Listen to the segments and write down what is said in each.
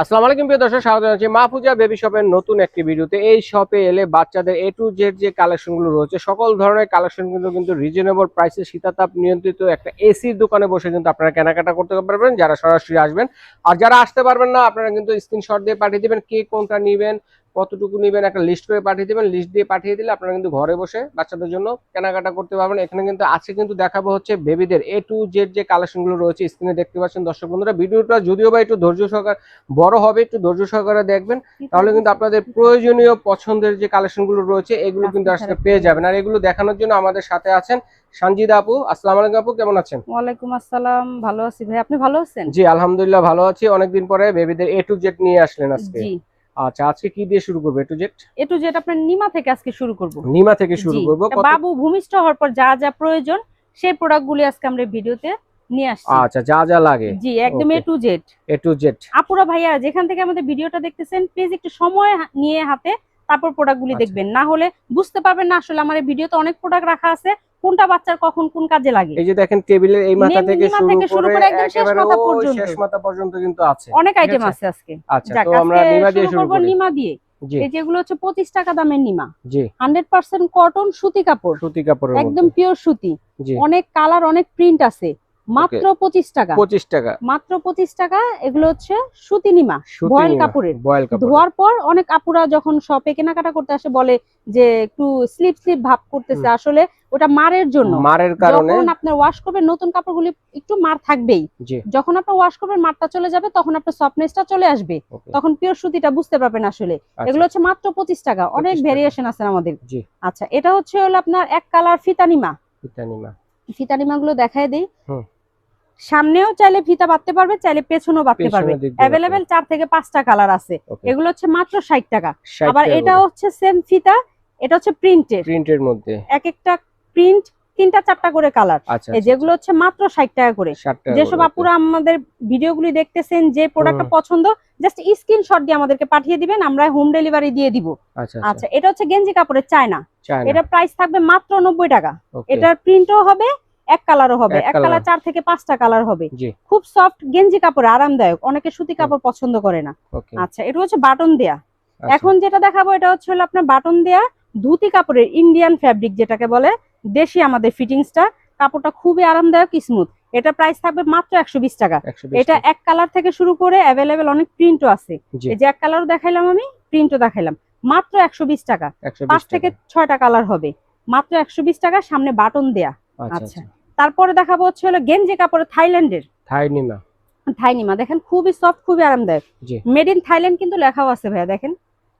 আসসালামু আলাইকুম প্রিয় দর্শক, স্বাগত জানাচ্ছি মাহফুজা বেবি শপের নতুন একটি ভিডিওতে। এই শপে এলে বাচ্চাদের এ টু জেড যে কালেকশনগুলো রয়েছে সকল ধরনের কালেকশনগুলো কিন্তু রিজনেবল প্রাইসে শীতাতাপ নিয়ন্ত্রিত একটা এসির দোকানে বসে কিন্তু আপনারা কেনাকাটা করতে পারবেন যারা সরাসরি আসবেন। আর যারা আসতে পারবেন না আপনারা কিন্তু স্ক্রিনশট দিয়ে পাঠিয়ে দিবেন কে কোনটা নেবেন, কতটুকু নেবেন একটা লিস্ট করে পাঠিয়ে দিবেন। লিস্ট দিয়ে পাঠিয়ে দিলে আপনারা কিন্তু ঘরে বসে বাচ্চাদের জন্য কেনাকাটা করতে পারবেন। এখানে কিন্তু আজকে কিন্তু দেখাবো হচ্ছে বেবিদের এ টু জেড যে কালেকশনগুলো রয়েছে। স্ক্রিনে দেখতে পাচ্ছেন দর্শক বন্ধুরা, ভিডিওটা যদিও বা একটু ধৈর্য সহকারে বড় হবে, একটু ধৈর্য সহকারে দেখবেন, তাহলে কিন্তু আপনাদের প্রয়োজনীয় পছন্দের যে কালেকশনগুলো রয়েছে এগুলো কিন্তু আজকে পেয়ে যাবেন। আর এগুলো দেখানোর জন্য আমাদের সাথে আছেন সঞ্জিদা আপু। আসসালামু আলাইকুম আপু, কেমন আছেন? ওয়ালাইকুম আসসালাম, ভালো আছি ভাই, আপনি ভালো আছেন? জি আলহামদুলিল্লাহ ভালো আছি। অনেকদিন পরে বেবিদের এ টু জেড নিয়ে আসলেন আজকে। জি, আচ্ছা, আজকে কি দিয়ে শুরু করবো? এ টু জেড আপনার নিমা থেকে আজকে শুরু করব। নিমা থেকে শুরু জি, করবো। বাবু ভূমিষ্ঠ হওয়ার পর যা যা প্রয়োজন সেই প্রোডাক্টগুলি আজকে আমরা ভিডিওতে নিয়ে আসছি। আচ্ছা, যা যা লাগে জি, একদম এ to Z. A to Z. আপুরা ভাইয়া যেখান থেকে আমাদের ভিডিওটা দেখতেছেন প্লিজ একটু সময় নিয়ে হাতে তারপর প্রোডাক্টগুলি দেখবেন, না হলে বুঝতে পারবেন না আসলে আমার এই ভিডিওতে অনেক প্রোডাক্ট রাখা আছে, কোনটা বাচ্চার কখন কোন কাজে লাগে। এই যে দেখেন টেবিলের এই মাথা থেকে শুরু করে একদম শেষ মাথা পর্যন্ত কিন্তু আছে, অনেক আইটেম আছে আজকে। আচ্ছা, তো আমরা নিমা দিয়ে শুরু করি। নিমা দিয়ে জি, এই যেগুলো হচ্ছে 25 টাকা দামের নিমা। জি, 100% কটন সুতি কাপড়, সুতি কাপড়ের একদম মধ্যে। পিওর সুতি। জি, অনেক কালার অনেক প্রিন্ট আছে, মাত্র 25 টাকা। 25 টাকা মাত্র 25 টাকা। এগুলো হচ্ছে সুতি নিমা, ভয়েল কাপড়ের। বয়েল কাপড় ধোয়ার পর অনেক আপুরা যখন শপে কেনাকাটা করতে আসে বলে যে একটু স্লিপ স্লিপ ভাব করতেছে, আসলে ওটা মারের জন্য। মারের কারণে যখন আপনার ওয়াশ করবেন নতুন কাপড়গুলি একটু মার থাকবেই, যখন আপনি ওয়াশ করবেন মারটা চলে যাবে, তখন আপনার সফটনেসটা চলে আসবে, তখন পিওর সুতিটা বুঝতে পারবেন আসলে। এগুলো হচ্ছে মাত্র 25 টাকা। অনেক ভেরিয়েশন আছে আমাদের। আচ্ছা, এটা হচ্ছে হলো আপনার এক কালার ফিতানিমা। ফিতানিমা গুলো দেখায় দেই। সামনেও চাইলে ফিতা বাঁধতে পারবে, চাইলে পেছনেও বাঁধতে পারবে। अवेलेबल 4 থেকে 5টা কালার আছে। এগুলো হচ্ছে মাত্র 60 টাকা। আবার এটা হচ্ছে সেম ফিতা, এটা হচ্ছে প্রিন্টের মধ্যে এক একটা প্রিন্ট 3টা 4টা করে কালার। এই যেগুলো হচ্ছে মাত্র 60 টাকা করে। যেসব আপুরা আমাদের ভিডিওগুলি দেখতেছেন, যে প্রোডাক্টটা পছন্দ জাস্ট স্ক্রিনশট দিয়ে আমাদেরকে পাঠিয়ে দিবেন, আমরা হোম ডেলিভারি দিয়ে দিব। আচ্ছা, এটা হচ্ছে গেঞ্জি কাপড়ের চায়না। এটা প্রাইস থাকবে মাত্র 90 টাকা। এটার প্রিন্টও হবে, এক কালারও হবে, এক কালার 4 থেকে 5টা কালার হবে। খুব সফট গেঞ্জি কাপড়, আরামদায়ক। অনেকে সুতি কাপড় পছন্দ করে না। আচ্ছা, এটা হচ্ছে বাটন দেয়া। এখন যেটা দেখাবো এটা হচ্ছে হলো আপনার বাটন দেয়া ধুতি কাপড়ের, ইন্ডিয়ান ফ্যাব্রিক যেটাকে বলে, দেশি আমাদের ফিটিংসটা। কাপড়টা খুবই আরামদায়ক, স্মুথ। এটা প্রাইস থাকবে মাত্র 120 টাকা। এটা এক কালার থেকে শুরু করে अवेलेबल অনেক প্রিন্টও আছে। এই যে এক কালারও দেখাইলাম, আমি প্রিন্টও দেখাইলাম, মাত্র 120 টাকা। 5 থেকে 6টা কালার হবে, মাত্র 120 টাকা। সামনে বাটন দেয়া। আচ্ছা, তারপরে দেখাবো হচ্ছে হলো গেঞ্জি কাপড়ের থাইল্যান্ডের থাইনিমা। দেখেন খুবই সফট, খুবই আরামদায়ক। মেড ইন থাইল্যান্ড কিন্তু লেখাও আছে ভাইয়া, দেখেন।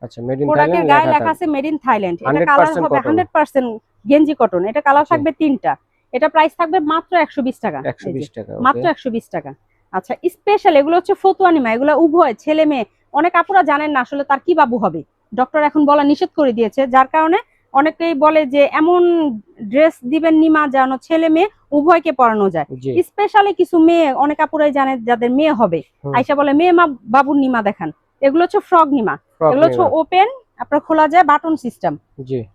আচ্ছা, মেড ইন প্রোডাক্টের গায়ে লেখা আছে মেড ইন থাইল্যান্ড। এটা কালার হবে 100% গেঞ্জি কটন। এটা কালার থাকবে 3টা। এটা প্রাইস থাকবে মাত্র 120 টাকা। মাত্র 120 টাকা। আচ্ছা, স্পেশাল এগুলো হচ্ছে ফতুয়ানিমা। এগুলো উভয় ছেলে মেয়ে। অনেক আপুরা জানেন না আসলে তার কি বাবু হবে, ডক্টর এখন বলা নিষেধ করে দিয়েছে, যার কারণে অনেকেই বলে যে এমন ড্রেস দিবেন নিমা যেন ছেলে মেয়ে উভয়কে পরানো যায়। স্পেশালি কিছু মেয়ে, অনেক আপুরাই জানে যাদের মেয়ে হবে, আইসা বলে মেয়ে মা বাবুর নিমা দেখান। এগুলো হচ্ছে ফ্রক নিমা। এগুলো হচ্ছে ওপেন, আপনার খোলা যায়, বাটন সিস্টেম।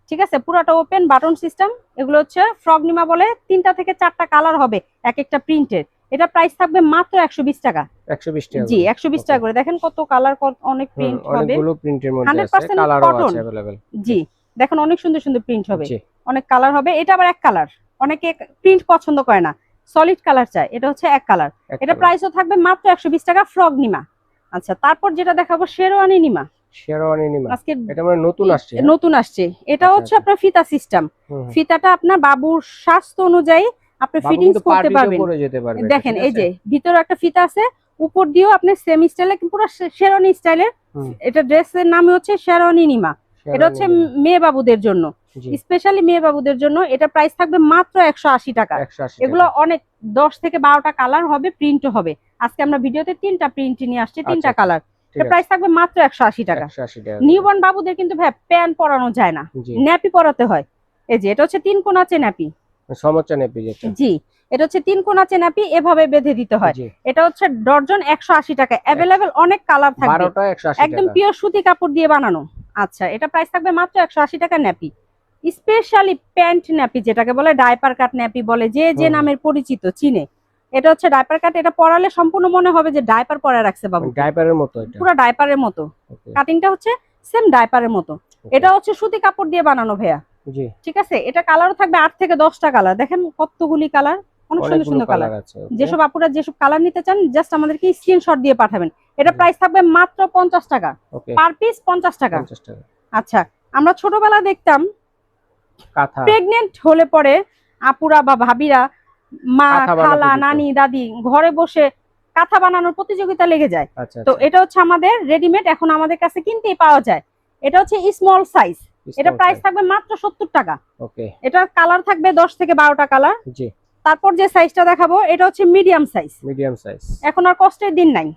ঠিক আছে, পুরোটা ওপেন বাটন সিস্টেম। এগুলো হচ্ছে ফ্রক নিমা বলে। 3টা থেকে 4টা কালার হবে, এক একটা প্রিন্টের। এটা প্রাইস থাকবে মাত্র 120 টাকা। 120 টাকা। জি, 120 টাকা করে। দেখেন কত কালার, অনেক প্রিন্ট হবে, অনেকগুলো প্রিন্টের মধ্যে আছে, কালারও আছে अवेलेबल। জি, দেখেন অনেক সুন্দর সুন্দর প্রিন্ট হবে, অনেক কালার হবে। এটা আবার এক কালার, অনেকে প্রিন্ট পছন্দ করে না, সলিড কালার চায়। এটা হচ্ছে এক কালার। এটা প্রাইসও থাকবে মাত্র 120 টাকা, ফ্রক নিমা। আচ্ছা, তারপর যেটা দেখাবো শেরওয়ানি নিমা। আজকে এটা মানে নতুন আসছে। এটা হচ্ছে আপনার ফিতা সিস্টেম। ফিতাটা আপনার বাবুর স্বাস্থ্য অনুযায়ী আপনি ফিটিংস করতে পারবেন। দেখেন এই যে ভিতরে একটা ফিতা আছে, উপর দিয়েও আপনি সেম স্টাইলে, পুরো শেরওয়ানি স্টাইলের। এটা ড্রেসের নাম হচ্ছে শেরওয়ানি নিমা। এটা হচ্ছে মেয়ে বাবুদের জন্য, স্পেশালি মেয়ে বাবুদের জন্য। এটা প্রাইস থাকবে মাত্র 180 টাকা। এগুলো অনেক 10 থেকে 12টা কালার হবে, প্রিন্টও হবে। আজকে আমরা ভিডিওতে 3টা প্রিন্ট নিয়ে আসছি, 3টা কালার। এটা প্রাইস থাকবে মাত্র 180 টাকা। নিউবর্ন বাবুদের কিন্তু ভাই প্যান্ট পরানো যায় না, ন্যাপি পরাতে হয়। এই যে এটা হচ্ছে 3 কোণাচে ন্যাপি, সমোচা ন্যাপি যেটা। জি, এটা হচ্ছে 3 কোণাচে ন্যাপি, এভাবে বেঁধে দিতে হয়। এটা হচ্ছে ডর্জন 180 টাকা। अवेलेबल অনেক কালার থাকবে, একদম পিওর সুতি কাপড় দিয়ে বানানো। আচ্ছা, এটা প্রাইস থাকবে মাত্র 180 টাকা ন্যাপি। স্পেশালি প্যান্ট ন্যাপি যেটাকে বলে, ডাইপার কাট ন্যাপি বলে, যে যে নামের পরিচিত চিনে। এটা হচ্ছে ডাইপার কাট, এটা পরালে সম্পূর্ণ মনে হবে যে ডাইপার পরে রাখছে বাবু, ডাইপারের মতো, এটা পুরো ডাইপারের মতো। কাটিংটা হচ্ছে সেম ডাইপারের মতো। এটা হচ্ছে সুতি কাপড় দিয়ে বানানো ভাইয়া, জি ঠিক আছে। এটা কালারও থাকবে 8 থেকে 10টা কালার, দেখেন কতগুলি কালার, অনেক সুন্দর সুন্দর কালার আছে। যেসব আপুরা যেসব কালার নিতে চান জাস্ট আমাদেরকে স্ক্রিনশট দিয়ে পাঠাবেন। এটা প্রাইস থাকবে মাত্র 50 টাকা, পার পিস 50 টাকা। আচ্ছা, আমরা ছোটবেলা দেখতাম কাঁথা প্রেগন্যান্ট হলে পরে আপুরা বা ভাবিরা, মা খালা নানি দাদি ঘরে বসে কাঁথা বানানোর প্রতিযোগিতা লেগে যায়। তো এটা হচ্ছে আমাদের রেডিমেড, এখন আমাদের কাছে কিনতেই পাওয়া যায়। এটা হচ্ছে স্মল সাইজ, এটা প্রাইস থাকবে মাত্র 70 টাকা। ওকে, এটার কালার থাকবে 10 থেকে 12টা কালার। জি। তারপর যে সাইজটা দেখাবো এটা হচ্ছে মিডিয়াম সাইজ, মিডিয়াম সাইজ, এখন আর কষ্টের দিন নাই।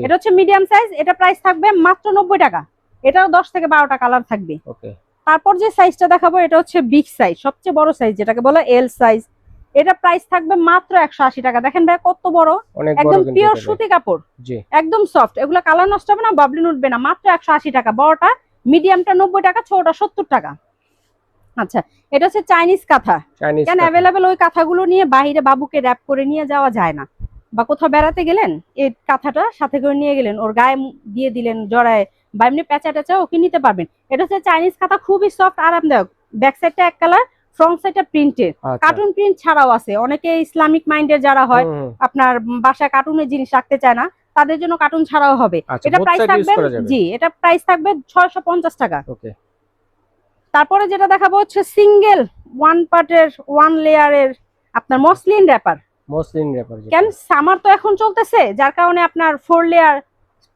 এটা হচ্ছে মিডিয়াম সাইজ, এটা প্রাইস থাকবে মাত্র 90 টাকা। এটাও 10 থেকে 12টা কালার থাকবে। ওকে, তারপর যে সাইজটা দেখাবো এটা হচ্ছে বিগ সাইজ, সবচেয়ে বড় সাইজ যেটাকে বলে এল সাইজ। এটা প্রাইস থাকবে মাত্র 180 টাকা। দেখেন ভাই কত বড়, একদম পিওর সুতি কাপড়, জি একদম সফট, এগুলা কালার নষ্ট হবে না, বাবলিন উঠবে না। মাত্র 180 টাকা। বড়টা মিডিয়ামটা 90 টাকা, ছোটটা 70 টাকা। আচ্ছা, এটা হচ্ছে চাইনিজ কাঁথা। কেন অ্যাভেলেবেল ওই কাঁথাগুলো নিয়ে বাইরে বাবুকে র‍্যাপ করে নিয়ে যাওয়া যায় না, বা কোথাও বেড়াতে গেলেন এই কাঁথাটা সাথে করে নিয়ে গেলেন, ওর গায়ে দিয়ে দিলেন জড়ায়, বা এমনি প্যাঁচা ট্যাচা ওকে নিতে পারবেন। এটা হচ্ছে চাইনিজ কাঁথা, খুবই সফট আরামদায়ক। ব্যাক সাইডটা এক কালার, ফ্রন্ট সাইডটা প্রিন্টের, কার্টুন প্রিন্ট ছাড়াও আছে। অনেকে ইসলামিক মাইন্ডের যারা হয়, আপনার বাসায় কার্টুনের জিনিস রাখতে চায় না, তাদের জন্য কার্টুন ছাড়াও হবে। এটা প্রাইস থাকবে, জি এটা প্রাইস থাকবে 650 টাকা। ওকে, তারপরে যেটা দেখাবো হচ্ছে সিঙ্গেল ওয়ান পার্টের ওয়ান লেয়ারের আপনার মসলিন র‍্যাপার। মসলিন র‍্যাপার কেন, সামার তো এখন চলতেছে, যার কারণে আপনার 4 লেয়ার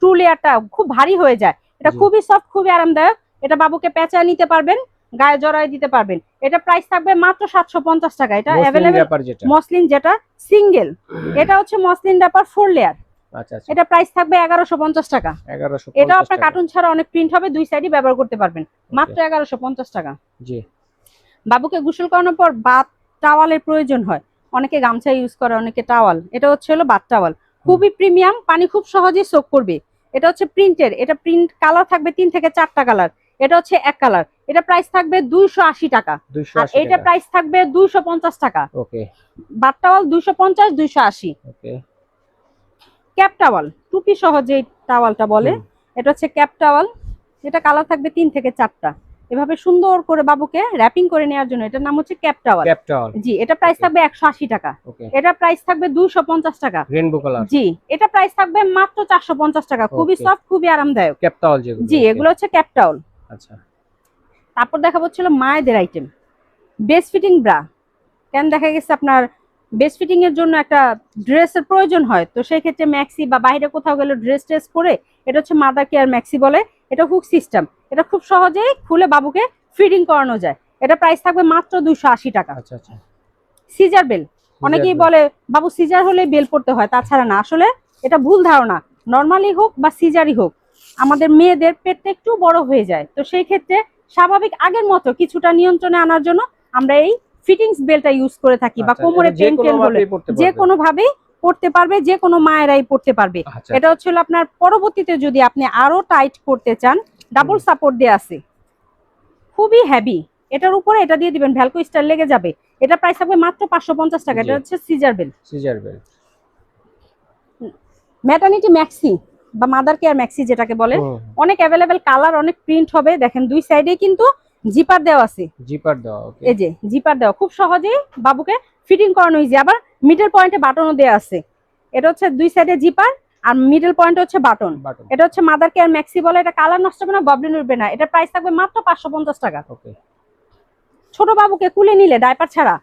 2 লেয়ারটা খুব ভারী হয়ে যায়। এটা খুবই সফট, খুবই আরামদায়ক। এটা বাবুকে প্যাঁচা নিতে পারবেন, গায়ে জড়ায় দিতে পারবেন। এটা প্রাইস থাকবে মাত্র 750 টাকা। এটা अवेलेबल মসলিন যেটা সিঙ্গেল, এটা হচ্ছে মসলিন র‍্যাপার 4 লেয়ার। আচ্ছা, এটা প্রাইস থাকবে 1150 টাকা। 1150, এটা আপনার কার্টুন ছাড়া অনেক প্রিন্ট হবে, দুই সাইডই ব্যবহার করতে পারবেন। মাত্র 1150 টাকা। জি, বাবুকে গোসল করানোর পর বাথ টাওয়ালের প্রয়োজন হয়, অনেকে গামছা ইউজ করে, অনেকে টাওয়াল। এটা হচ্ছে হলো বাথ টাওয়াল, খুবই প্রিমিয়াম, পানি খুব সহজেই সোক করবে। এটা হচ্ছে প্রিন্টের, এটা প্রিন্ট কালার থাকবে 3 থেকে 4টা কালার। এটা হচ্ছে এক কালার। এটা প্রাইস থাকবে 280 টাকা, আর এটা প্রাইস থাকবে 250 টাকা। ওকে, বাথ টাওয়াল 250 280। ওকে, ক্যাপ টাওয়াল, টুপি সহ যে টাওয়ালটা বলে, এটা হচ্ছে ক্যাপ টাওয়াল। এটা কালার থাকবে 3 থেকে 4টা। এভাবে সুন্দর করে বাবুকে র‍্যাপিং করে নেওয়ার জন্য এটার নাম হচ্ছে ক্যাপ টাওয়াল। ক্যাপ টাওয়াল, জি এটা প্রাইস থাকবে 180 টাকা। এটা প্রাইস থাকবে 250 টাকা। রেইনবো কালার, জি এটা প্রাইস থাকবে মাত্র 450 টাকা। খুবই সফট, খুবই আরামদায়ক ক্যাপ টাওয়াল যেগুলো, জি এগুলো হচ্ছে ক্যাপ টাওয়াল। আচ্ছা, তারপর দেখাবো হচ্ছে মায়েদের আইটেম, বেস্ট ফিটিং ব্রা। কেন দেখা গেছে আপনার বেস্ট ফিটিং এর জন্য একটা ড্রেসের প্রয়োজন হয়, তো সেই ক্ষেত্রে ম্যাক্সি বা বাইরে কোথাও গেলে ড্রেস ট্রেস করে, এটা হচ্ছে মাদার কেয়ার ম্যাক্সি বলে। এটা হুক সিস্টেম, এটা খুব সহজেই খুলে বাবুকে ফিটিং করানো যায়। এটা প্রাইস থাকবে মাত্র 280 টাকা। আচ্ছা আচ্ছা, সিজার বেল, অনেকেই বলে বাবু সিজার হলে বেল পড়তে হয়, তাছাড়া না, আসলে এটা ভুল ধারণা। নর্মালি হোক বা সিজারই হোক, আমাদের মেয়েদের পেটটা একটু বড় হয়ে যায়, তো সেই ক্ষেত্রে স্বাভাবিক আগের মতো কিছুটা নিয়ন্ত্রণে আনার জন্য আমরা এই ফিটিংস বেলটা ইউজ করে থাকি, বা কোমরে পেন টেন হলে যে কোনো ভাবেই পড়তে পারবে, যে কোনো মায়েরাই পড়তে পারবে। এটা হচ্ছে আপনার পরবর্তীতে যদি আপনি আরো টাইট করতে চান, ডাবল সাপোর্ট দেয়া আছে, খুবই হেভি। এটার উপরে এটা দিয়ে দিবেন, ভ্যালকো স্টাইল লেগে যাবে। এটা প্রাইস থাকবে মাত্র 550 টাকা। এটা হচ্ছে caesar belt. Caesar belt, maternity maxi বা মাদার কেয়ার ম্যাক্সি যেটাকে বলে, অনেক अवेलेबल কালার, অনেক প্রিন্ট হবে। দেখেন দুই সাইডে কিন্তু জিপার দেওয়া আছে, জিপার দেওয়া। ওকে, এই যে জিপার দেওয়া, খুব সহজেই বাবুকে ফিটিং করানো ইজি। আবার মিডল পয়েন্টে বাটনও দেওয়া আছে। এটা হচ্ছে দুই সাইডে জিপার, আর মিডল পয়েন্ট হচ্ছে বাটন। এটা হচ্ছে মাদার কেয়ার ম্যাক্সি বলে। এটা কালার নষ্ট হবে না, বাবলিন উঠবে না। এটা প্রাইস থাকবে মাত্র 550 টাকা। ওকে, ছোট বাবুকে কুলে নিলে ডাইপার ছাড়া,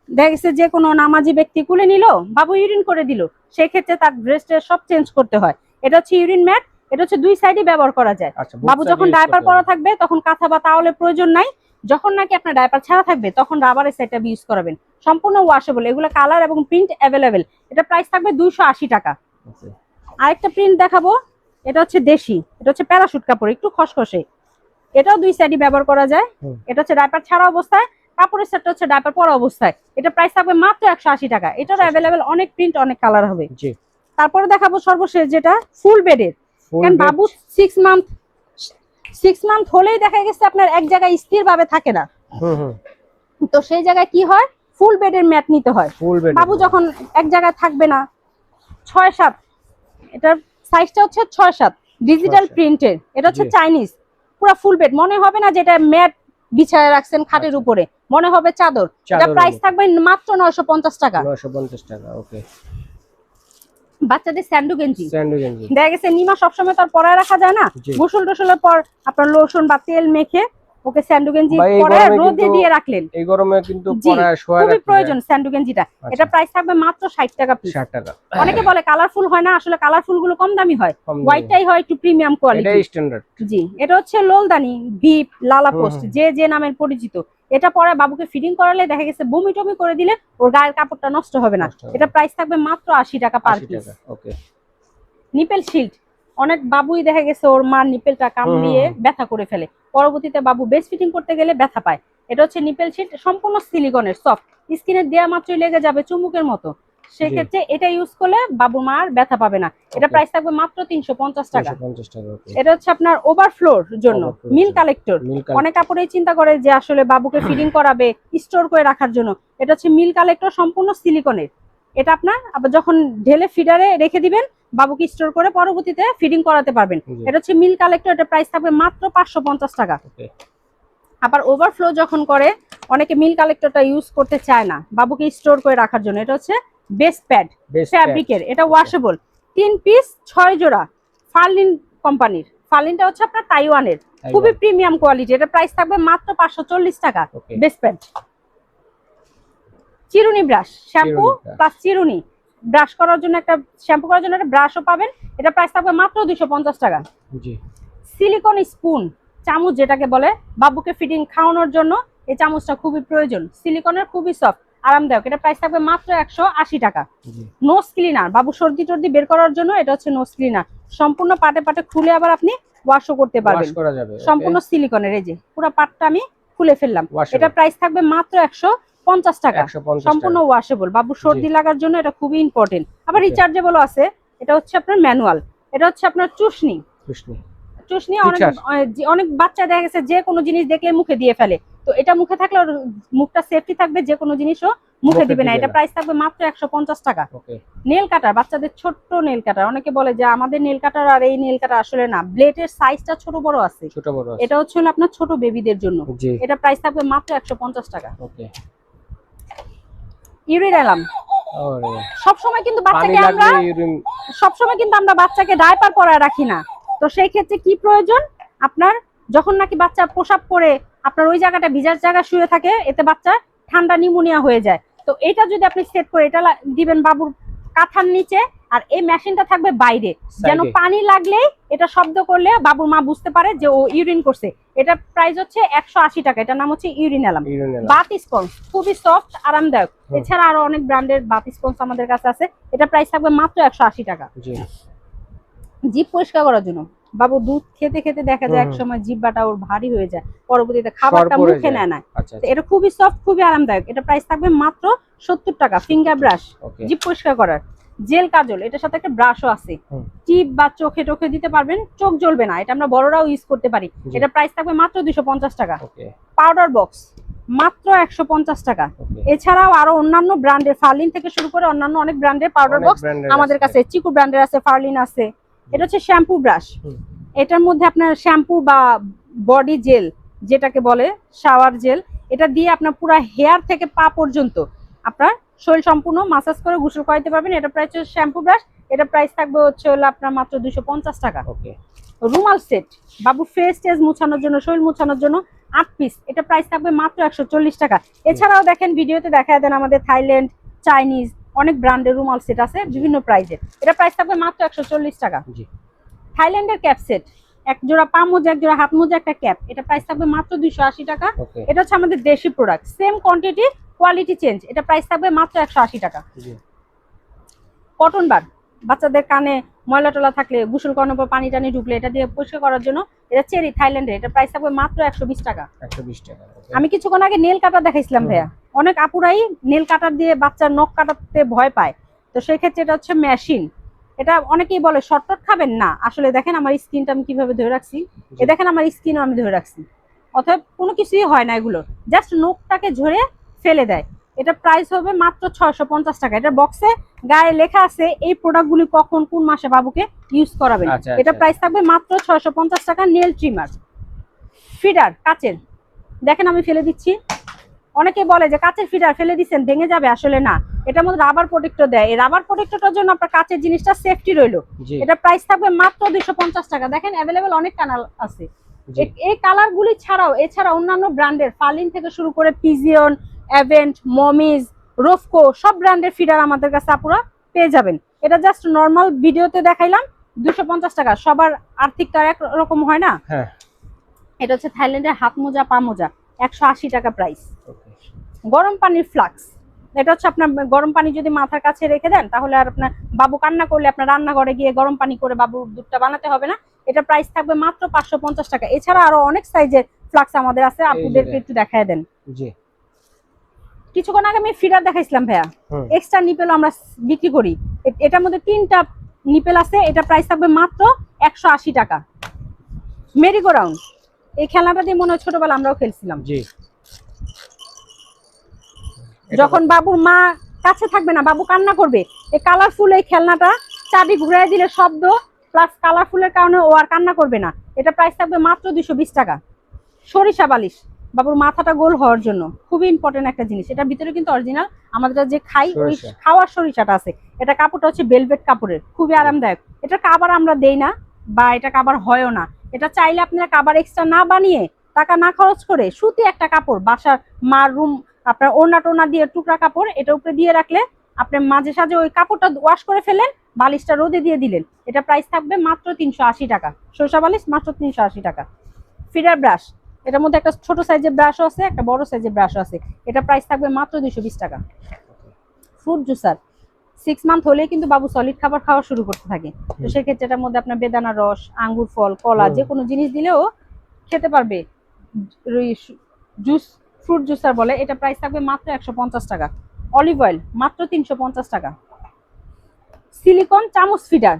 দেখা গেছে যে কোনো নামাজি ব্যক্তি কুলে নিল, বাবু ইউরিন করে দিল, সেই ক্ষেত্রে তার ড্রেসটা সব চেঞ্জ করতে হয়। এটা হচ্ছে ইউরিন ম্যাট, এটা হচ্ছে দুই সাইডে ব্যবহার করা যায়। বাবু যখন ডাইপার পরা থাকবে তখন কাঁথা বা তাওয়ালের প্রয়োজন নাই, যখন নাকি আপনার ডাইপার ছাড়া থাকবে তখন রাবারের সেটটা ইউজ করাবেন, সম্পূর্ণ ওয়াশেবল। এগুলো কালার এবং প্রিন্ট अवेलेबल। এটা প্রাইস থাকবে 280 টাকা। আরেকটা প্রিন্ট দেখাবো, এটা হচ্ছে দেশি, এটা হচ্ছে প্যারাশুট কাপড়, একটু খসখসে। এটাও দুই সাইডে ব্যবহার করা যায়। এটা হচ্ছে ডাইপার ছাড়া অবস্থায়, কাপড়ের সেটটা হচ্ছে ডাইপার পরা অবস্থায়। এটা প্রাইস থাকবে মাত্র 180 টাকা। এটারও अवेलेबल অনেক প্রিন্ট, অনেক কালার হবে। জি, তারপরে দেখাবো সর্বশেষ যেটা ফুল বেডের। কারণ বাবু 6 মান্থ হলেই দেখা গেছে আপনার এক জায়গায় স্থির ভাবে থাকে না, তো সেই জায়গায় কি হয়, ফুল বেডের ম্যাট নিতে হয়। ফুল বেড বাবু যখন এক জায়গায় থাকবে না, 6-7, এটার সাইজটা হচ্ছে 6-7, ডিজিটাল প্রিন্টের, এটা হচ্ছে চাইনিজ, পুরো ফুল বেড, মনে হবে না যেটা ম্যাট বিছায় রাখছেন খাটের উপরে, মনে হবে চাদর। এটা প্রাইস থাকবে মাত্র 950 টাকা। 950 টাকা। ওকে। বাচ্চাদের স্যান্ডু গেঞ্জি দেখা গেছে নিমা সবসময় তার পরায় রাখা যায় না, গোসল টোসলের পর আপনার লোশন বা তেল মেখে ওকে স্যান্ডু গেঞ্জি পরে রোদে দিয়ে রাখলেন, এই গরমে কিন্তু পরায় শোয়া খুবই প্রয়োজন স্যান্ডু গেঞ্জিটা। এটা প্রাইস থাকবে মাত্র 60 টাকা পিস। 60 টাকা। অনেকে বলে কালারফুল হয় না, আসলে কালারফুল গুলো কম দামি হয়, হোয়াইটটাই হয় একটু প্রিমিয়াম কোয়ালিটি, এটাই স্ট্যান্ডার্ড। জি, এটা হচ্ছে লোলদানি, ভিপ, লালা পোস্ট, যে যে নামের পরিচিত। এটা পরে বাবুকে ফিটিং করালে দেখা গেছে বমি টমি করে দিলে ওর গায়ের কাপড়টা নষ্ট হবে না। এটা প্রাইস থাকবে মাত্র 80 টাকা পার পিস। ওকে। নিপেল শিল্ড, অনেক বাবুই দেখা গেছে ওর মার নিপেলটা কামড়িয়ে ব্যথা করে ফেলে, পরবর্তীতে বাবু বেস্ট ফিটিং করতে গেলে ব্যথা পায়। এটা হচ্ছে নিপেল শিল্ড, সম্পূর্ণ সিলিকনের, সফট, স্কিনে দেয়া মাত্রই লেগে যাবে চুমুকের মতো, সেক্ষেত্রে এটা ইউজ করলে বাবু মার ব্যথা পাবে না। এটা প্রাইস থাকবে মাত্র 350 টাকা। এটা হচ্ছে আপনার ওভারফ্লোর জন্য মিল কালেক্টর, অনেক কাপড়েই চিন্তা করে যে আসলে বাবুকে ফিটিং করাবে স্টোর করে রাখার জন্য। এটা হচ্ছে মিল কালেক্টর, সম্পূর্ণ সিলিকনের। এটা আপনার আবার যখন ঢেলে ফিডারে রেখে দিবেন, বাবুকে স্টোর করে পরবর্তীতে ফিডিং করাতে পারবেন। এটা হচ্ছে মিল কালেক্টর, এটা প্রাইস থাকবে মাত্র 550 টাকা। আবার ওভারফ্লো যখন করে অনেকে মিল কালেক্টরটা ইউজ করতে চায় না বাবুকে স্টোর করে রাখার জন্য, এটা হচ্ছে বেস্ট প্যাড ফ্যাব্রিকের, এটা ওয়াশেবল, 3 পিস 6 জোড়া, ফার্লিন কোম্পানির। ফার্লিনটা হচ্ছে আপনার তাইওয়ানের, খুবই প্রিমিয়াম কোয়ালিটি। এটা প্রাইস থাকবে মাত্র 540 টাকা। Best pad. চিরুনি ব্রাশ, শ্যাম্পু প্লাস চিরুনি, ব্রাশ করার জন্য একটা, শ্যাম্পু করার জন্য একটা ব্রাশও পাবেন। এটা প্রাইস থাকবে মাত্র 250 টাকা। জি। সিলিকন স্পুন, চামচ যেটাকে বলে, বাবুকে ফিডিং খাওয়ানোর জন্য এই চামচটা খুবই প্রয়োজন, সিলিকনের, খুবই সফট, আরামদায়ক। এটা প্রাইস থাকবে মাত্র 180 টাকা। নোজ ক্লিনার, বাবু সর্দি টর্দি বের করার জন্য, এটা হচ্ছে নোজ ক্লিনার, সম্পূর্ণ পাটে পাটে খুলে আবার আপনি ওয়াশও করতে পারবেন, সম্পূর্ণ সিলিকনের। এই যে পুরো পাটটা আমি খুলে ফেললাম, এটা প্রাইস থাকবে মাত্র 150 টাকা, সম্পূর্ণ ওয়াশেবল। বাবু সর্দি লাগার জন্য এটা খুবই ইম্পর্টেন্ট। আবার রিচার্জেবল আছে। এটা হচ্ছে আপনার ম্যানুয়াল, এটা হচ্ছে আপনার চুষনি। অনেক বাচ্চা দেখা গেছে যে কোনো জিনিস দেখলে মুখে দিয়ে ফেলে, তো এটা মুখে থাকলে মুখটা সেফটি থাকবে, যে কোনো জিনিসও মুখে দিবে না। এটা প্রাইস থাকবে মাত্র 150 টাকা। নেল কাটার, বাচ্চাদের ছোট্ট নেল কাটার, অনেকে বলে যে আমাদের নেল কাটার আর এই নেল কাটার, আসলে না, ব্লেডের সাইজটা ছোট বড় আছে, এটা হচ্ছে আপনার ছোট বেবিদের জন্য। এটা প্রাইস থাকবে মাত্র 150 টাকা। ইউরিন অ্যালার্ম, সবসময় কিন্তু আমরা বাচ্চাকে ডায়পার পরায় রাখি না, তো সেই ক্ষেত্রে কি প্রয়োজন আপনার, যখন নাকি বাচ্চা প্রসাব করে আপনার ওই জায়গাটা ভিজার জায়গা শুয়ে থাকে, এতে বাচ্চা ঠান্ডা নিউমোনিয়া হয়ে যায়, তো এটা যদি আপনি সেট করে এটা দিবেন বাবুর কাঁথার নিচে, আর এই মেশিনটা থাকবে বাইরে, যেন পানি লাগলেই এটা শব্দ করলে বাবুর মা বুঝতে পারে যে ও ইউরিন করছে। এটা প্রাইস হচ্ছে 180 টাকা। এটার নাম হচ্ছে ইউরিন অ্যালার্ম। বাথ স্পঞ্জ, খুবই সফট, আরামদায়ক। এছাড়া আরো অনেক ব্র্যান্ডের বাথ স্পঞ্জ আমাদের কাছে আছে। এটা প্রাইস থাকবে মাত্র 180 টাকা। জিভ পরিষ্কার করার জন্য, বাবু দুধ খেতে খেতে দেখা যায় এক সময় জিহ্বাটা ওর ভারী হয়ে যায়, পরবর্তীতে খাবারটা মুখে নেয় না, এটা খুবই সফট, খুবই আরামদায়ক। এটা প্রাইস থাকবে মাত্র 70 টাকা। ফিঙ্গার ব্রাশ, জিভ পরিষ্কার করার, জেল কাজল, এটার সাথে একটা ব্রাশও আছে, টিপ বা চোখে টোখে দিতে পারবেন, চোখ জ্বলবে না, এটা আমরা বড়রাও ইউজ করতে পারি। এটা প্রাইস থাকবে মাত্র 250 টাকা। পাউডার বক্স মাত্র 150 টাকা। এছাড়াও আরো অন্যান্য ব্র্যান্ডের, ফার্লিন থেকে শুরু করে অন্যান্য অনেক ব্র্যান্ডের পাউডার বক্স আমাদের কাছে, চিকু ব্র্যান্ডের আছে, ফার্লিন আছে। এটা হচ্ছে শ্যাম্পু ব্রাশ, এটার মধ্যে আপনার শ্যাম্পু বা বডি জেল যেটাকে বলে, শাওয়ার জেল, এটা দিয়ে আপনার পুরো হেয়ার থেকে পা পর্যন্ত আপনার শরীর সম্পূর্ণ মাসাজ করে গোসল করাইতে পারবেন। এটা প্রাইস হচ্ছে শ্যাম্পু ব্রাশ, এটা প্রাইস থাকবে হচ্ছে আপনার মাত্র 250 টাকা। রুমাল সেট, বাবু ফেস টেস মোছানোর জন্য, শরীর মোছানোর জন্য 8 পিস, এটা প্রাইস থাকবে মাত্র 140 টাকা। এছাড়াও দেখেন ভিডিওতে দেখায় দেন আমাদের থাইল্যান্ড, চাইনিজ অনেক ব্র্যান্ডের রুমাল সেট আছে বিভিন্ন প্রাইসের, এটা প্রাইস থাকবে মাত্র 140 টাকা। থাইল্যান্ডের ক্যাপ সেট, এক জোড়া পা মোজা, এক জোড়া হাত মোজা, একটা ক্যাপ, এটা প্রাইস থাকবে মাত্র 280 টাকা। এটা হচ্ছে আমাদের দেশি product, same quantity, quality change, এটা প্রাইস থাকবে মাত্র 180 টাকা। কটন বার, বাচ্চাদের কানে ময়লা টলা থাকলে, গোসল করানোর পর পানি টানি ঢুকলে এটা দিয়ে পরিষ্কার করার জন্য, এটা চেরি থাইল্যান্ডের, এটা প্রাইস থাকবে মাত্র 120 টাকা। আমি কিছুক্ষণ আগে নেল কাটার দেখাইছিলাম ভাইয়া, অনেক আপুরাই নেল কাটার দিয়ে বাচ্চার নখ কাটাতে ভয় পায়, তো সেই ক্ষেত্রে এটা হচ্ছে মেশিন। এটা অনেকেই বলে শর্টকাট খাবেন না, আসলে দেখেন আমার স্কিনটা আমি কিভাবে ধরে রাখছি, এ দেখেন আমার স্কিনও আমি ধরে রাখছি, অথবা কোনো কিছুই হয় না, এগুলো জাস্ট নখটাকে ঝরে ফেলে দেয়। এটা প্রাইস হবে মাত্র 650 টাকা। এটা বক্সে গায়ে লেখা আছে এই প্রোডাক্টগুলি কখন কোন মাসে বাবুকে ইউজ করাবেন। এটা প্রাইস থাকবে মাত্র 650 টাকা। নেল ট্রিমার ফিডার কাচের, দেখেন আমি ফেলে দিচ্ছি। অনেকে বলে যে কাচের ফিডার ফেলে দিচ্ছেন ভেঙে যাবে, আসলে না, এটার মধ্যে রাবার প্রোটেক্টর দেয়। এই রাবার প্রোটেক্টরটার জন্য আপনার কাচের জিনিসটা সেফটি রইলো। এটা প্রাইস থাকবে মাত্র 250 টাকা। দেখেন অ্যাভেলেবেল অনেক কালার আছে। এই কালার গুলি ছাড়াও এছাড়া অন্যান্য ব্র্যান্ডের ফালিন থেকে শুরু করে পিজিয়ন, অ্যাভেন্ট, মমিজ, রোফকো সব ব্র্যান্ডের ফিডার আমাদের কাছে আপুরা পেয়ে যাবেন। এটা জাস্ট নরমাল ভিডিওতে দেখাইলাম 250 টাকা। সবার আর্থিকটা একরকম হয় না। এটা হচ্ছে থাইল্যান্ডের হাত মোজা পা মোজা, 180 টাকা প্রাইস। গরম পানির ফ্লাক্স, এটা হচ্ছে আপনার গরম পানি যদি মাথার কাছে রেখে দেন তাহলে আর আপনার বাবু কান্না করলে আপনার রান্নাঘরে গিয়ে গরম পানি করে বাবুর দুধটা বানাতে হবে না। এটা প্রাইস থাকবে মাত্র 550 টাকা। এছাড়া আরো অনেক সাইজের ফ্লাক্স আমাদের আছে, আপুদেরকে একটু দেখায় দেন। জি, কিছুক্ষণ আগে আমি ফিডার দেখাইছিলাম ভাইয়া, এক্সট্রা নিপেল আমরা বিক্রি করি। এটার মধ্যে 3টা নিপেল আছে। এটা প্রাইস থাকবে মাত্র 180 টাকা। মেরিগো রাউন্ড, এই খেলনাটা দিয়ে মনে হয় ছোটবেলা আমরাও খেলছিলাম। জি, যখন বাবুর মা কাছে থাকবে না, বাবু কান্না করবে, এই কালারফুল এই খেলনাটা চাবি ঘুরাই দিলে শব্দ প্লাস কালারফুলের কারণে ও আর কান্না করবে না। এটা প্রাইস থাকবে মাত্র 220 টাকা। সরিষা বালিশ, বাবুর মাথাটা গোল হওয়ার জন্য খুবই ইম্পর্টেন্ট একটা জিনিস। এটার ভিতরে কিন্তু অরিজিনাল আমাদের যে খাই ওই খাওয়ার সরিষাটা আছে। এটা কাপড়টা হচ্ছে ভেলভেট কাপড়ের, খুবই আরামদায়ক। এটা কাবার আমরা দেই না বা এটা কাবার হয়ও না। এটা চাইলে আপনারা কাবার এক্সট্রা না বানিয়ে টাকা না খরচ করে সুতি একটা কাপড় বাসার মার রুম আপনার ওড়না টোনা দিয়ে টুকরা কাপড় এটা উপরে দিয়ে রাখলে আপনি মাঝে সাঝে ওই কাপড়টা ওয়াশ করে ফেলেন, বালিশটা রোদে দিয়ে দিলেন। এটা প্রাইস থাকবে মাত্র 380 টাকা। সরিষা বালিশ মাত্র 380 টাকা। ফিডার ব্রাশ, এটার মধ্যে একটা ছোট সাইজের ব্রাশও আছে, একটা বড় সাইজের ব্রাশও আছে। এটা প্রাইস থাকবে মাত্র 220 টাকা। ফ্রুট জুসার, 6 মান্থ হলেই কিন্তু বাবু সলিড খাবার খাওয়া শুরু করতে থাকে। তো সেক্ষেত্রে এটার মধ্যে আপনার বেদানা রস, আঙ্গুর ফল, কলা যে কোনো জিনিস দিলেও খেতে পারবে। জুস, ফ্রুট জুসার বলে। এটা প্রাইস থাকবে মাত্র 150 টাকা। অলিভ অয়েল মাত্র 350 টাকা। সিলিকন চামচ ফিডার,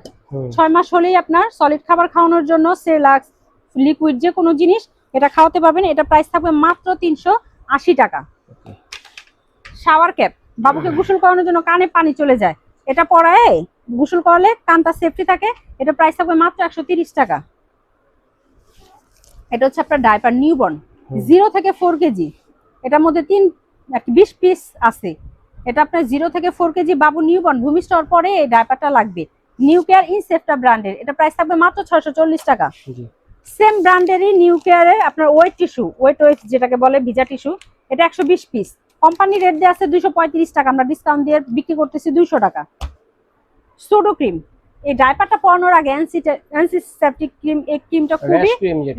6 মাস হলেই আপনার সলিড খাবার খাওয়ানোর জন্য সেলাক্স লিকুইড যে কোনো জিনিস এটা খাওয়াতে পারবেন। এটা প্রাইস থাকবে মাত্র 380 টাকা। শাওয়ার ক্যাপ, বাবুকে গোসল করানোর জন্য কানে পানি চলে যায়, এটা পরায় গোসল করলে কানটা সেফটি থাকে। এটা প্রাইস থাকবে মাত্র 130 টাকা। এটা হচ্ছে আপনার ডাইপার নিউবর্ন 0 থেকে 4 কেজি। এটার মধ্যে 20 পিস আছে। এটা আপনার 0 থেকে 4 কেজি বাবু নিউবর্ন ভূমিষ্ঠ হওয়ার পরে এই ডাইপারটা লাগবে। নিউ কেয়ার ইনসেফটা ব্র্যান্ডের। এটা প্রাইস থাকবে মাত্র 640 টাকা। সেম ব্র্যান্ডেরই নিউ কেয়ারে আপনার ওয়েট টিস্যু, ওয়েট যেটাকে বলে ভিজা টিস্যু, এটা 120 পিস। কোম্পানি রেট দিয়ে আছে 235 টাকা, আমরা ডিসকাউন্ট দিয়ে বিক্রি করতেছি 200 টাকা। সোডো ক্রিম, এই ডাইপারটা পরানোর আগে অ্যান্টিসেপটিক ক্রিম, এই ক্রিমটা খুবই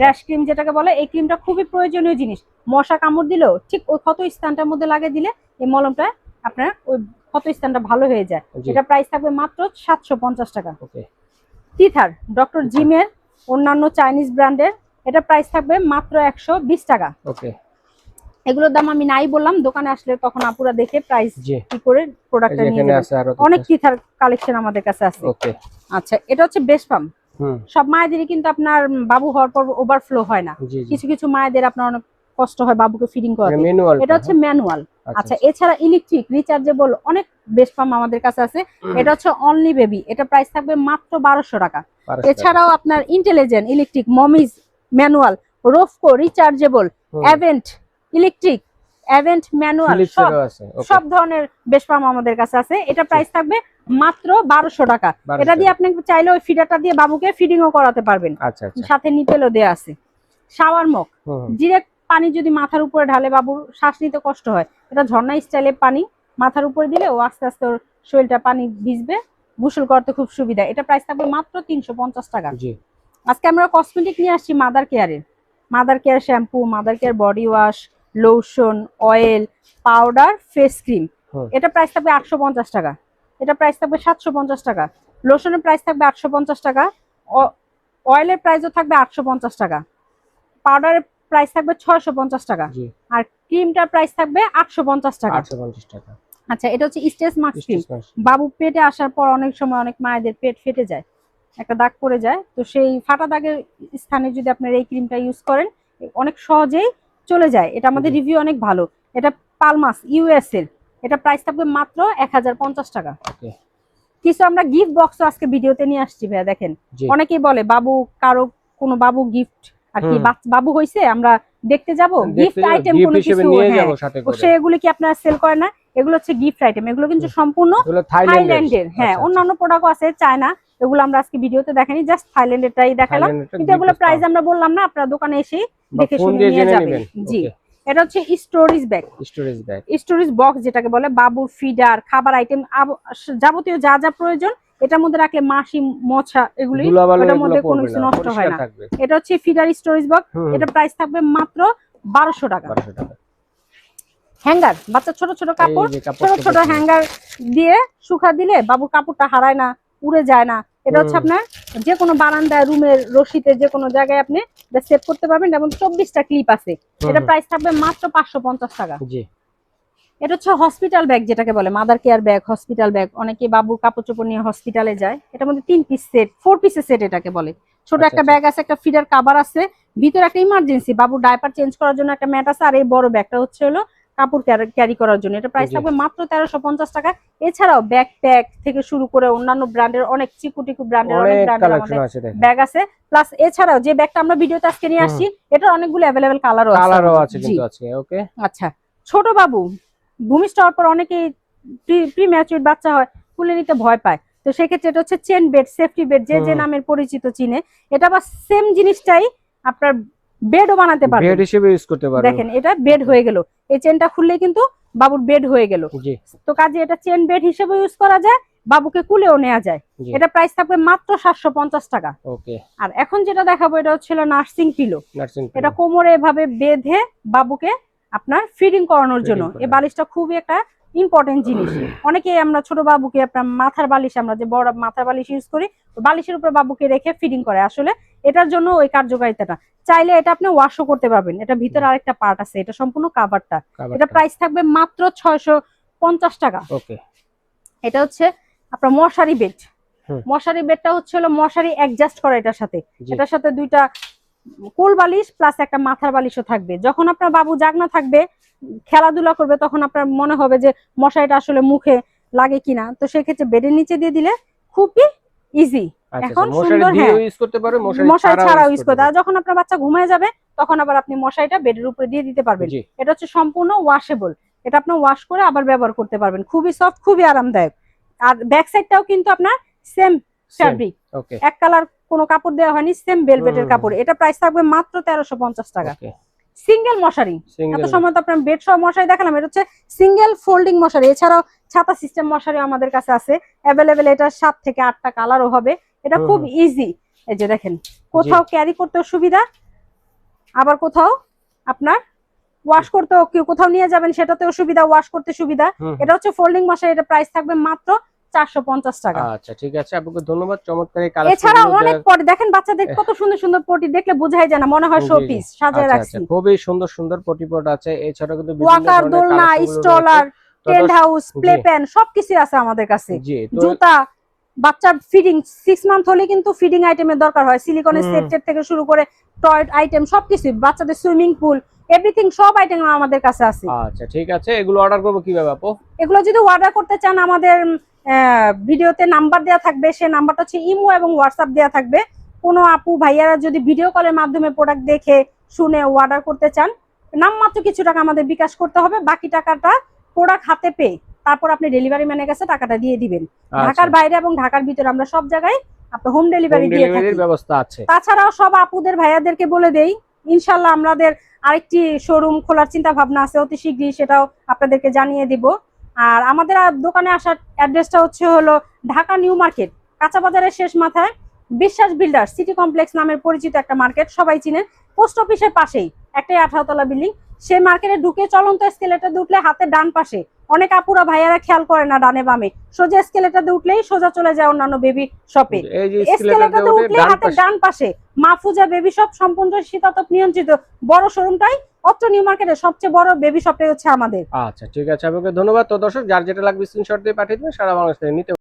র্যাশ ক্রিম যেটাকে বলে, এই ক্রিমটা খুবই প্রয়োজনীয় জিনিস। মশা কামড় দিলেও ঠিক ওই ক্ষত স্থানটার মধ্যে লাগিয়ে দিলে এই মলমটা আপনার ওই ক্ষত স্থানটা ভালো হয়ে যায়। এটা প্রাইস থাকবে মাত্র 750 টাকা। টিথার ডক্টর জিমের অন্যান্য চাইনিজ ব্র্যান্ডের, এটা প্রাইস থাকবে মাত্র 120 টাকা। এগুলোর দাম আমি নাই বললাম, দোকানে আসলে তখন আপুরা দেখে প্রাইস কি করে প্রোডাক্টটা নিয়ে যাবে। অনেক টিথার কালেকশন আমাদের কাছে আছে। আচ্ছা, এটা হচ্ছে বেস্ট পাম্প। সব মায়েদেরই কিন্তু আপনার বাবু হওয়ার পর ওভারফ্লো হয় না, কিছু কিছু মায়েদের আপনার অনেক কষ্ট হয় বাবুকে ফিডিং করাতে। এটা হচ্ছে ম্যানুয়াল। আচ্ছা, এছাড়া ইলেকট্রিক রিচার্জেবল অনেক বেস্ট পাম্প আমাদের কাছে আছে। এটা হচ্ছে অনলি বেবি, এটা প্রাইস থাকবে মাত্র 1200 টাকা। এছাড়াও আপনার ইন্টেলিজেন্ট ইলেকট্রিক, মমিজ ম্যানুয়াল, রোফকো rechargeable, Avent electric, Avent manual, সব ধরনের বেস্ট পাম্প আমাদের কাছে আছে। এটা প্রাইস থাকবে মাত্র 1200 টাকা। এটা দিয়ে আপনি চাইলে ওই ফিডারটা দিয়ে বাবুকে ফিডিংও করাতে পারবেন, সাথে নিপেলও দেয়া আছে। শাওয়ার মগ, ডিরেক্ট পানি যদি মাথার উপরে ঢালে বাবুর শ্বাস নিতে কষ্ট হয়, এটা ঝর্ণা স্টাইলে পানি মাথার উপরে দিলে ও আস্তে আস্তে ওর শরীরটা পানি ভিজবে, গোসল করতে খুব সুবিধা। এটা প্রাইস থাকবে মাত্র 350 টাকা। আজকে আমরা কসমেটিক নিয়ে আসছি মাদার কেয়ারের। Mother care shampoo, mother care body wash, lotion, oil, powder, face cream. এটা প্রাইস থাকবে 850 টাকা। এটা প্রাইস থাকবে 750 টাকা। লোশনের প্রাইস থাকবে 850 টাকা। অয়েলের প্রাইসও থাকবে 850 টাকা। পাউডারের প্রাইস থাকবে 650 টাকা। আর ক্রিমটার প্রাইস থাকবে 850 টাকা। আচ্ছা, এটা হচ্ছে স্টেজ মাস্ক ক্রিম। বাবু পেটে আসার পর অনেক সময় অনেক মায়েদের পেট ফেটে যায়, একটা দাগ পড়ে যায়, তো সেই ফাটা দাগের স্থানে যদি আপনার এই ক্রিমটা ইউজ করেন অনেক সহজেই চলে যায়। এটা আমাদের রিভিউ অনেক ভালো। এটা পালমাস ইউএস এর এটা প্রাইস থাকবে মাত্র 1050 টাকা। ওকে, কিছু আমরা গিফট বক্সও আজকে ভিডিওতে নিয়ে আসছি ভাইয়া, দেখেন অনেকেই বলে বাবু কারো কোনো বাবু গিফট আর কি বাবু হইছে আমরা দেখতে যাব, গিফট আইটেম কোনো কিছু নিয়ে যাব সাথে করে, সেগুলো কি আপনারা সেল করেন না? এগুলো হচ্ছে গিফট আইটেম, এগুলো কিন্তু সম্পূর্ণ থাইল্যান্ডের। হ্যাঁ, অন্যান্য প্রোডাক্টও আছে চায়না, এগুলো আমরা আজকে ভিডিওতে দেখাইনি, জাস্ট থাইল্যান্ডেরটাই দেখালাম। কিন্তু এগুলো প্রাইস আমরা বললাম না, আপনারা দোকানে এসে দেখে শুনে নিয়ে যাবেন। জি, এটা হচ্ছে স্টোরেজ ব্যাগ, স্টোরেজ বক্স যেটাকে বলে। বাবুর ফিডার, খাবার আইটেম, যাবতীয় যা যা প্রয়োজন এটার মধ্যে রাখলে মাছি মশা এগুলি এটার মধ্যে কোনো কিছু নষ্ট হয় না। এটা হচ্ছে ফিডার স্টোরেজ বক্স, এটা প্রাইস থাকবে মাত্র 1200 টাকা। হ্যাঙ্গার, বাচ্চা ছোট ছোট কাপড়, ছোট ছোট হ্যাঙ্গার দিয়ে শুকা দিলে বাবুর কাপড়টা হারায় না, উড়ে যায় না। এটা হচ্ছে আপনার যে কোনো বারান্দায়, রুমের রশিতে, যে কোনো জায়গায় আপনি সেট করতে পারবেন। এবং 24টা ক্লিপ আছে। এটা প্রাইস থাকবে মাত্র 550 টাকা। এটা হচ্ছে হসপিটাল ব্যাগ যেটাকে বলে, mother care bag, hospital bag. অনেকে বাবুর কাপড় চোপড় নিয়ে হসপিটালে যায়। এটার মধ্যে 3 পিস সেট, 4 পিসের সেট এটাকে বলে। ছোট একটা ব্যাগ আছে, একটা ফিডার কভার আছে, ভিতরে একটা ইমার্জেন্সি বাবুর ডায়পার চেঞ্জ করার জন্য একটা ম্যাট আছে, আর এই বড় ব্যাগটা হচ্ছে হলো কাপড় ক্যারি করার জন্য। এটা প্রাইস থাকবে মাত্র 1350 টাকা। এছাড়াও ব্যাকপ্যাক থেকে শুরু করে অন্যান্য ব্র্যান্ডের, অনেক চিকুটিকু ব্র্যান্ডের অনেক ব্র্যান্ডের আমাদের ব্যাগ আছে। প্লাস এছাড়াও যে ব্যাগটা আমরা ভিডিওতে আজকে নিয়ে আসছি, এটার অনেকগুলো अवेलेबल কালারও আছে কিন্তু আছে। ওকে, আচ্ছা, ছোট বাবু ভূমিষ্ঠ হওয়ার পর অনেকেই প্রি ম্যাচিউর বাচ্চা হয়, কুলে নিতে ভয় পায়, তো সেক্ষেত্রে এটা হচ্ছে চেন বেড, সেফটি বেড, যে যে নামের পরিচিত চিনে। এটা বা সেম জিনিসটাই আপনার বেডও বানাতে পারবেন, বেড হিসেবে ইউজ করতে পারবেন। দেখেন এটা বেড হয়ে গেল, এই চেনটা খুললেই কিন্তু বাবুর বেড হয়ে গেল। তো কাজে এটা চেন বেড হিসেবে ইউজ করা যায়, বাবুকে কুলেও নেওয়া যায়। এটা প্রাইস থাকবে মাত্র 750 টাকা। ওকে, আর এখন যেটা দেখাবো এটা হচ্ছে নার্সিং পিলো। এটা কোমরে এভাবে বেঁধে বাবুকে আপনার ফিডিং করানোর জন্য। এই বালিশটা খুবই একটা ইম্পর্টেন্ট জিনিস। অনেকে আমরা ছোট বাবুকে আপনার মাথার বালিশ, আমরা যে বড় মাথার বালিশ ইউজ করি, বালিশের উপর বাবুকে রেখে ফিডিং করে। আসলে এটার জন্য ওই কার্যকারিতাটা, চাইলে এটা আপনি ওয়াশও করতে পারবেন। এটা ভিতরে আরেকটা পার্ট আছে, এটা সম্পূর্ণ কাভারটা। এটা প্রাইস থাকবে মাত্র 650 টাকা। ওকে, এটা হচ্ছে আপনার মশারি বেড। মশারি বেডটা হচ্ছে হলো মশারি অ্যাডজাস্ট করা এটার সাথে, এটার সাথে দুইটা কোল বালিশ প্লাস একটা মাথার বালিশও থাকবে। যখন আপনার বাবু জাগনা থাকবে, খেলাধুলা করবে, তখন আপনার মনে হবে যে মশারিটা আসলে মুখে লাগে কিনা, তো সেক্ষেত্রে বেডের নিচে দিয়ে দিলে খুবই ইজি। এখন সুন্দর, হ্যাঁ, ইউজ করতে পারবে, মশারি ছাড়াও ইউজ করতে। আর যখন আপনার বাচ্চা ঘুমিয়ে যাবে তখন আবার আপনি মশারিটা বেডের উপরে দিয়ে দিতে পারবেন। এটা হচ্ছে সম্পূর্ণ ওয়াশেবল, এটা আপনি ওয়াশ করে আবার ব্যবহার করতে পারবেন। খুবই সফট, খুবই আরামদায়ক। আর ব্যাক সাইডটাও কিন্তু আপনার সেম ফ্যাব্রিক, এক কালার কোনো কাপড় দেওয়া হয়নি, সেম ভেলভেটের কাপড়। এটা প্রাইস থাকবে মাত্র 1350 টাকা। সিঙ্গেল মশারি, এত সময় তো আপনার বেড সহ মশারি দেখালাম, এটা হচ্ছে সিঙ্গেল ফোল্ডিং মশারি। এছাড়াও ছাতা সিস্টেম মশারি আমাদের কাছে আছে অ্যাভেলেবেল। এটা 7 থেকে 8টা কালারও হবে। এটা খুব ইজি, এই যে দেখেন, কোথাও ক্যারি করতেও সুবিধা, আবার কোথাও আপনার ওয়াশ করতেও, কোথাও নিয়ে যাবেন সেটাতেও সুবিধা, ওয়াশ করতে সুবিধা। এটা হচ্ছে ফোল্ডিং মশারি, এটা প্রাইস থাকবে মাত্র 450 টাকা। আচ্ছা, ঠিক আছে, আপনাকে ধন্যবাদ। চমৎকার এই কালেকশন। এছাড়া অনেক পটি দেখেন, বাচ্চাদের কত সুন্দর সুন্দর পটি, দেখলে বোঝাই যায় না, মনে হয় শো পিস সাজিয়ে রাখছি। খুবই সুন্দর সুন্দর পটি পট আছে। এছাড়া কিন্তু বিভিন্ন ধরনের দোলনা, stroller, tent house, play pan সবকিছু আছে আমাদের কাছে। জুতা, বাচ্চার ফিডিং 6 মান্থ হলে কিন্তু ফিডিং আইটেমের দরকার হয়, সিলিকনের সেট থেকে শুরু করে টয় আইটেম সবকিছু, বাচ্চাদের সুইমিং পুল, এভরিথিং সব আইটেম আমাদের কাছে আছে। আচ্ছা, ঠিক আছে, এগুলো অর্ডার করব কিভাবে আপু? এগুলো যদি অর্ডার করতে চান, আমাদের ভিডিওতে নাম্বার দেওয়া থাকবে, সেই নাম্বারটা হচ্ছে ইমো এবং হোয়াটসঅ্যাপ দেওয়া থাকবে। কোনো আপু ভাইয়ারা যদি ভিডিও কলের মাধ্যমে প্রোডাক্ট দেখে শুনে অর্ডার করতে চান, নামমাত্র কিছু টাকা আমাদের বিকাশ করতে হবে, বাকি টাকাটা প্রোডাক্ট হাতে পেয়ে তারপর আপনি ডেলিভারি ম্যানের কাছে টাকাটা দিয়ে দিবেন। ঢাকার বাইরে এবং ঢাকার ভিতরে আমরা সব জায়গায় আপনার হোম ডেলিভারি দিয়ে থাকি, ব্যবস্থা আছে। তাছাড়াও সব আপুদের ভাইয়াদেরকে বলে দেই, ইনশাআল্লাহ আমাদের আরেকটি শোরুম খোলার চিন্তা ভাবনা আছে অতি শীঘ্রই, সেটাও আপনাদেরকে জানিয়ে দিব। আর আমাদের দোকানে আসার অ্যাড্রেসটা হচ্ছে হলো ঢাকা নিউ মার্কেট, কাঁচা বাজারের শেষ মাথায় বিশ্বাস বিল্ডার সিটি কমপ্লেক্স নামের পরিচিত একটা মার্কেট, সবাই চিনেন। পোস্ট অফিসের পাশেই একটাই 18 তলা বিল্ডিং। সেই মার্কেটে ঢুকে চলন্ত এসকেলেটর উঠলে হাতের ডান পাশে, অনেক আপুরা ভাইয়ারা খেয়াল করে না ডানে বামে, সোজা এসকেলেটর উঠলেই সোজা চলে যায় অন্যান্য বেবি শপে। এসকেলেটর উঠলে হাতের ডান পাশে মাহফুজা বেবি শপ, সম্পূর্ণ শীতাতপ নিয়ন্ত্রিত বড় শোরুমটাই অত্র নিউ মার্কেটের সবচেয়ে বড় বেবি শপটাই হচ্ছে আমাদের। আচ্ছা, ঠিক আছে, আপনাকে ধন্যবাদ। তো দর্শক, যার যেটা লাগবে স্ক্রিনশট দিয়ে পাঠিয়ে দিবেন, সারা বাংলাদেশে নিতে